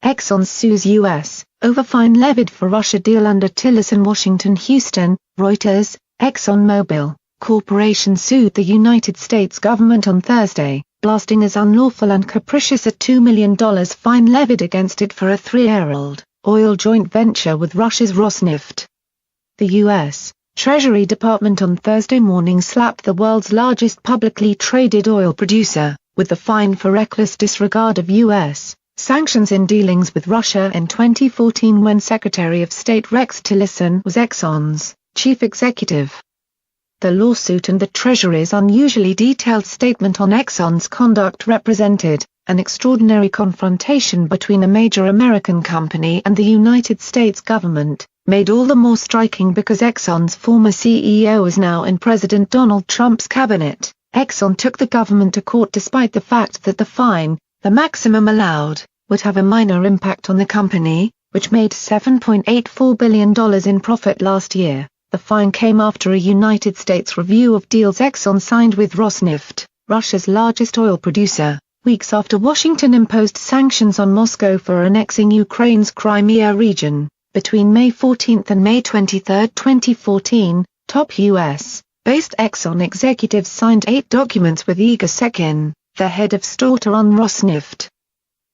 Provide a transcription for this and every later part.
Exxon sues U.S. over fine levied for Russia deal under Tillerson. Washington. Houston, Reuters. ExxonMobil Corporation sued the United States government on Thursday, blasting as unlawful and capricious a $2 million fine levied against it for a 3-year-old oil joint venture with Russia's Rosneft. The U.S. Treasury Department on Thursday morning slapped the world's largest publicly traded oil producer with the fine for reckless disregard of U.S. sanctions in dealings with Russia in 2014 when Secretary of State Rex Tillerson was Exxon's chief executive. The lawsuit and the Treasury's unusually detailed statement on Exxon's conduct represented an extraordinary confrontation between a major American company and the United States government, made all the more striking because Exxon's former CEO is now in President Donald Trump's cabinet. Exxon took the government to court despite the fact that the fine, the maximum allowed, would have a minor impact on the company, which made $7.84 billion in profit last year. The fine came after a United States review of deals Exxon signed with Rosneft, Russia's largest oil producer, weeks after Washington imposed sanctions on Moscow for annexing Ukraine's Crimea region. Between May 14 and May 23, 2014, top U.S.-based Exxon executives signed 8 documents with Igor Sechin, the head of Stautor on Rosneft.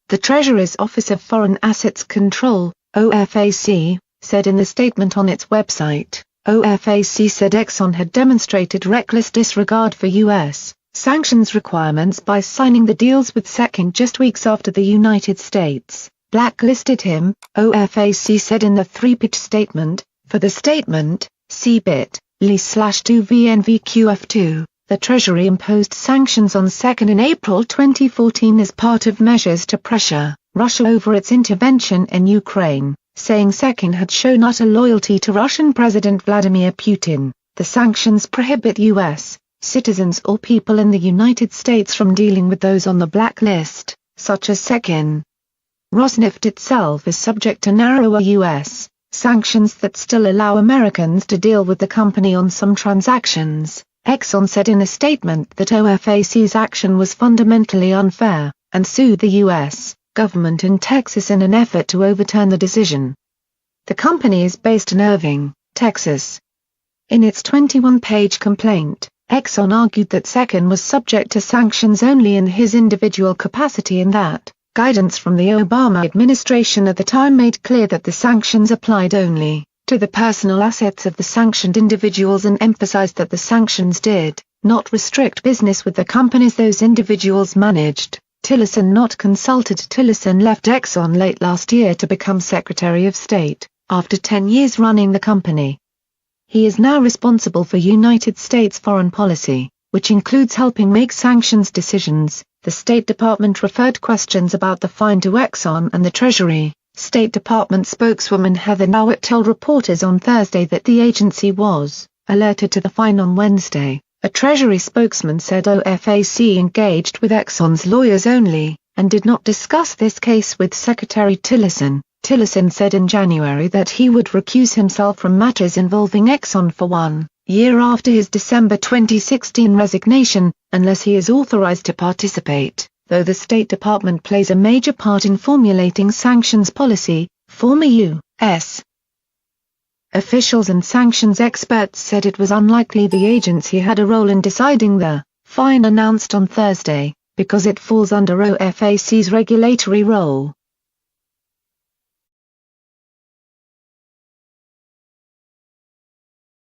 The Treasury's Office of Foreign Assets Control, OFAC, said in the statement on its website. OFAC said Exxon had demonstrated reckless disregard for U.S. sanctions requirements by signing the deals with Sechin just weeks after the United States blacklisted him, OFAC said in the 3-page statement. For the statement, see bit.ly/2VNVQF2, the Treasury imposed sanctions on Sechin in April 2014 as part of measures to pressure Russia over its intervention in Ukraine, saying Sechin had shown utter loyalty to Russian President Vladimir Putin. The sanctions prohibit U.S. citizens or people in the United States from dealing with those on the blacklist, such as Sechin. Rosneft itself is subject to narrower U.S. sanctions that still allow Americans to deal with the company on some transactions. Exxon said in a statement that OFAC's action was fundamentally unfair, and sued the U.S. government in Texas in an effort to overturn the decision. The company is based in Irving, Texas. In its 21-page complaint, Exxon argued that Sechin was subject to sanctions only in his individual capacity and that guidance from the Obama administration at the time made clear that the sanctions applied only to the personal assets of the sanctioned individuals and emphasized that the sanctions did not restrict business with the companies those individuals managed. Tillerson not consulted. Tillerson left Exxon late last year to become Secretary of State, after 10 years running the company. He is now responsible for United States foreign policy, which includes helping make sanctions decisions. The State Department referred questions about the fine to Exxon and the Treasury. State Department spokeswoman Heather Nauert told reporters on Thursday that the agency was alerted to the fine on Wednesday. A Treasury spokesman said OFAC engaged with Exxon's lawyers only, and did not discuss this case with Secretary Tillerson. Tillerson said in January that he would recuse himself from matters involving Exxon for 1 year after his December 2016 resignation, unless he is authorized to participate, though the State Department plays a major part in formulating sanctions policy. Former U.S. officials and sanctions experts said it was unlikely the agency had a role in deciding the fine announced on Thursday, because it falls under OFAC's regulatory role.